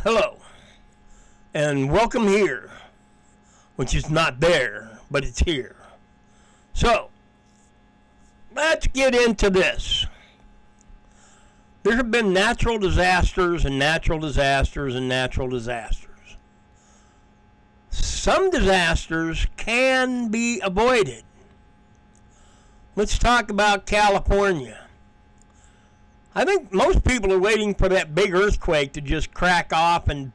Hello, and welcome here, which is not there, but it's here. So, let's get into this. There have been natural disasters and natural disasters and natural disasters. Some disasters can be avoided. Let's talk about California. I think most people are waiting for that big earthquake to just crack off and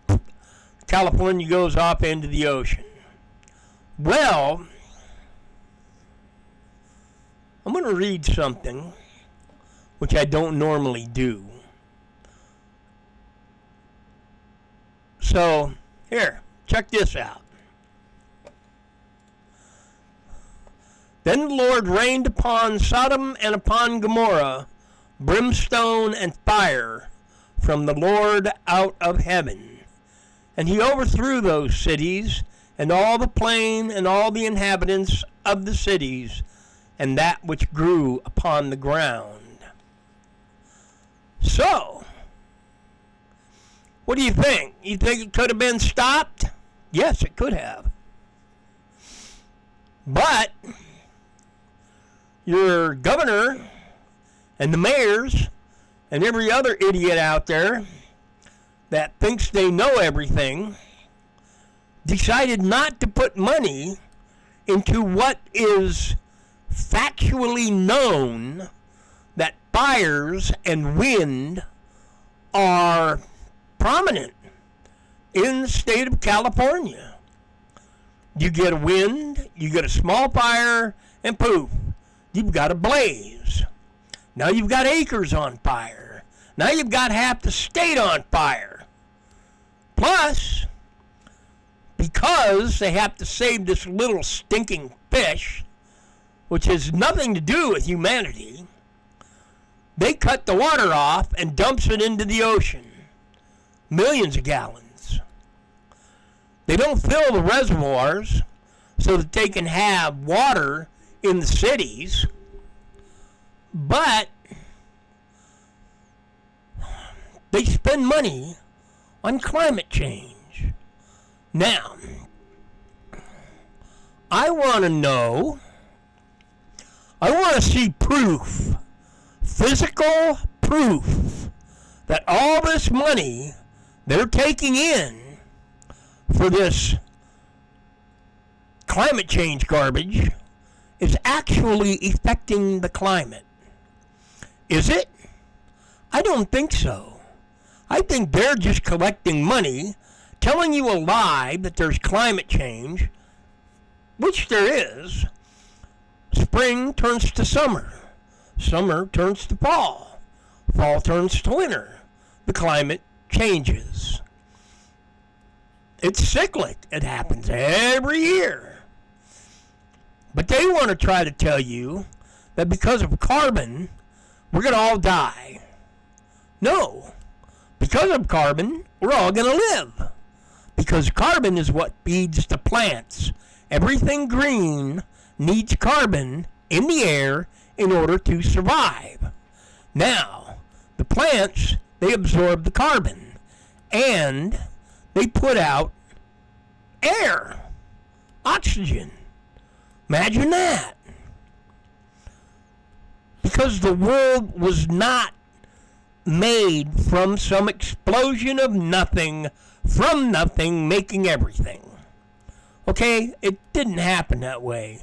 California goes off into the ocean. Well, I'm going to read something which I don't normally do. So, here, check this out. Then the Lord rained upon Sodom and upon Gomorrah brimstone and fire from the Lord out of heaven. And he overthrew those cities, and all the plain, and all the inhabitants of the cities, and that which grew upon the ground. So, what do you think? You think it could have been stopped? Yes, it could have. But your governor and the mayors and every other idiot out there that thinks they know everything decided not to put money into what is factually known, that fires and wind are prominent in the state of California. You get a wind, you get a small fire, and poof, you've got a blaze. Now you've got acres on fire. Now you've got half the state on fire. Plus, because they have to save this little stinking fish, which has nothing to do with humanity, they cut the water off and dumps it into the ocean. Millions of gallons. They don't fill the reservoirs so that they can have water in the cities. But they spend money on climate change. Now, I want to see proof, physical proof, that all this money they're taking in for this climate change garbage is actually affecting the climate. Is it? I don't think so. I think they're just collecting money, telling you a lie that there's climate change, which there is. Spring turns to summer. Summer turns to fall. Fall turns to winter. The climate changes. It's cyclic. It happens every year. But they want to try to tell you that because of carbon, we're going to all die. No. Because of carbon, we're all going to live. Because carbon is what feeds the plants. Everything green needs carbon in the air in order to survive. Now, the plants, they absorb the carbon. And they put out air. Oxygen. Imagine that. Because the world was not made from some explosion of nothing, from nothing making everything. Okay, it didn't happen that way.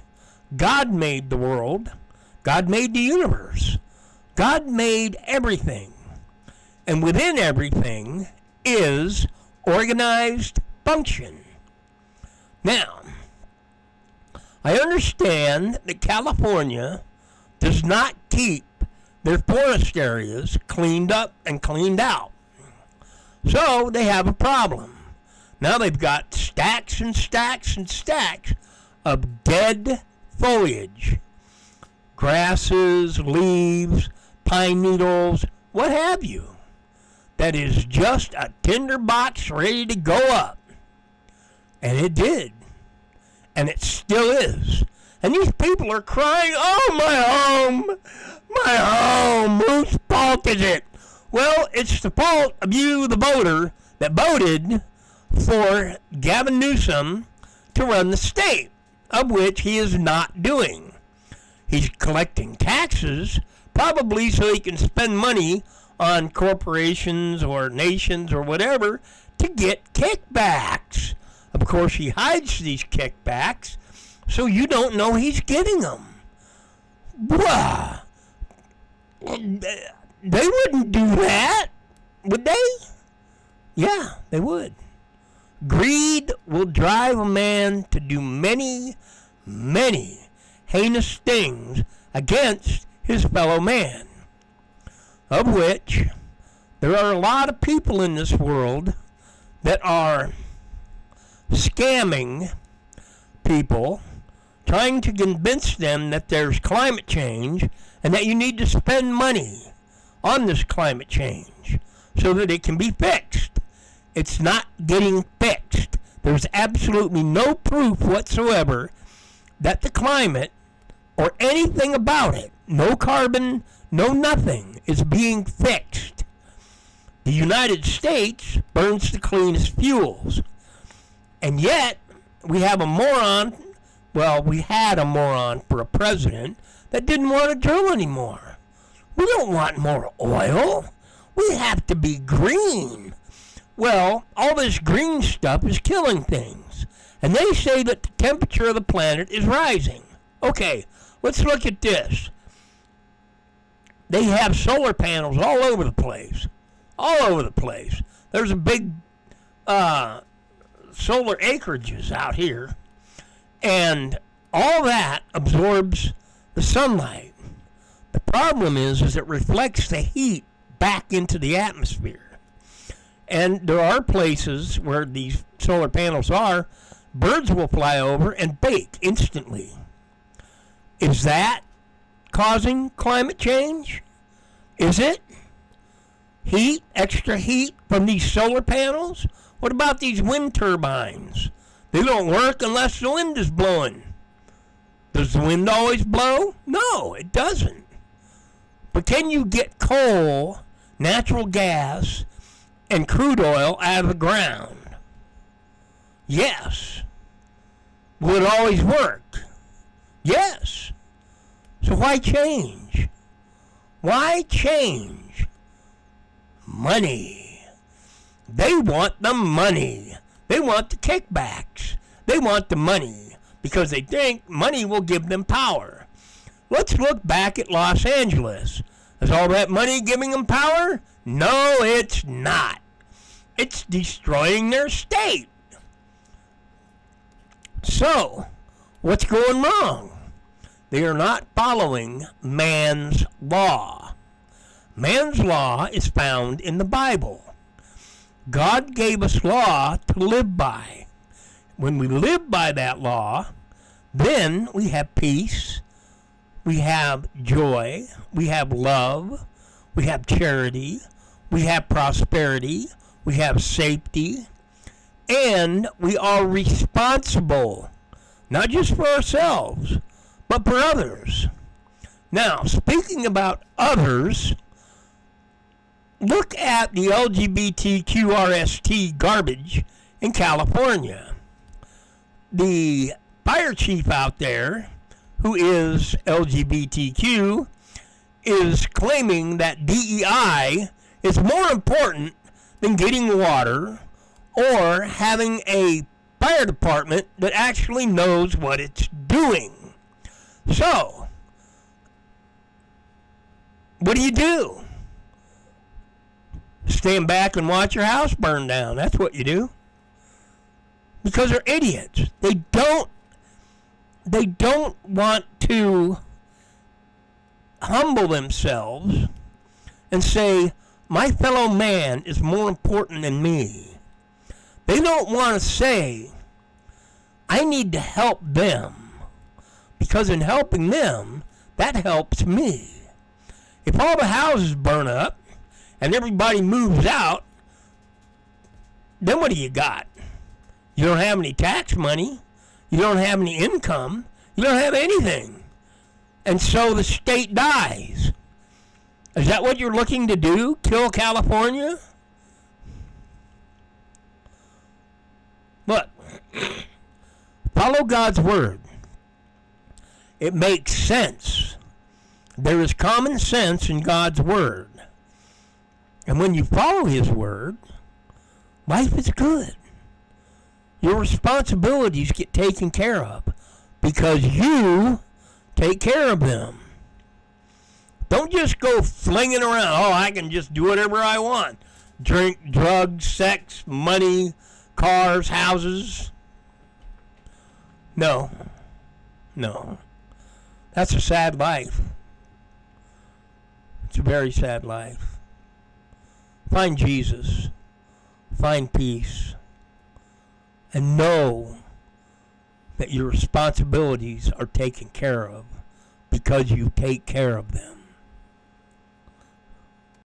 God made the world. God made the universe. God made everything. And within everything is organized function. Now, I understand that California does not keep their forest areas cleaned up and cleaned out. So they have a problem. Now they've got stacks and stacks and stacks of dead foliage. Grasses, leaves, pine needles, what have you. That is just a tinderbox ready to go up. And it did. And it still is. And these people are crying, oh, my home, my home, whose fault is it? Well, it's the fault of you, the voter, that voted for Gavin Newsom to run the state, of which he is not doing. He's collecting taxes, probably so he can spend money on corporations or nations or whatever to get kickbacks. Of course, he hides these kickbacks, so you don't know he's getting them. Wow. They wouldn't do that, would they? Yeah, they would. Greed will drive a man to do many, many heinous things against his fellow man, of which there are a lot of people in this world that are scamming people, trying to convince them that there's climate change and that you need to spend money on this climate change so that it can be fixed. It's not getting fixed. There's absolutely no proof whatsoever that the climate or anything about it, no carbon, no nothing, is being fixed. The United States burns the cleanest fuels. And yet, we have a moron, well, we had a moron for a president that didn't want to drill anymore. We don't want more oil. We have to be green. Well, all this green stuff is killing things. And they say that the temperature of the planet is rising. Okay, let's look at this. They have solar panels all over the place. All over the place. There's a big solar acreages out here. And all that absorbs the sunlight. The problem is it reflects the heat back into the atmosphere. And there are places where these solar panels are, birds will fly over and bake instantly. Is that causing climate change? Is it? Heat, extra heat from these solar panels? What about these wind turbines? They don't work unless the wind is blowing. Does the wind always blow? No, it doesn't. But can you get coal, natural gas, and crude oil out of the ground? Yes. Will it always work? Yes. So why change? Why change? Money. They want the money. They want the kickbacks. They want the money because they think money will give them power. Let's look back at Los Angeles. Is all that money giving them power? No, it's not. It's destroying their state. So, what's going wrong? They are not following man's law. Man's law is found in the Bible. God gave us law to live by. When we live by that law, then we have peace, we have joy, we have love, we have charity, we have prosperity, we have safety, and we are responsible, not just for ourselves, but for others. Now, speaking about others, look at the LGBTQRST garbage in California. The fire chief out there, who is LGBTQ, is claiming that DEI is more important than getting water or having a fire department that actually knows what it's doing. So, what do? Stand back and watch your house burn down. That's what you do. Because they're idiots. They don't want to humble themselves and say, my fellow man is more important than me. They don't want to say, I need to help them, because in helping them, that helps me. If all the houses burn up and everybody moves out, then what do you got? You don't have any tax money. You don't have any income. You don't have anything. And so the state dies. Is that what you're looking to do? Kill California? Follow God's word. It makes sense. There is common sense in God's word. And when you follow his word, life is good. Your responsibilities get taken care of because you take care of them. Don't just go flinging around. Oh, I can just do whatever I want. Drink, drugs, sex, money, cars, houses. No. That's a sad life. It's a very sad life. Find Jesus. Find peace. And know that your responsibilities are taken care of because you take care of them.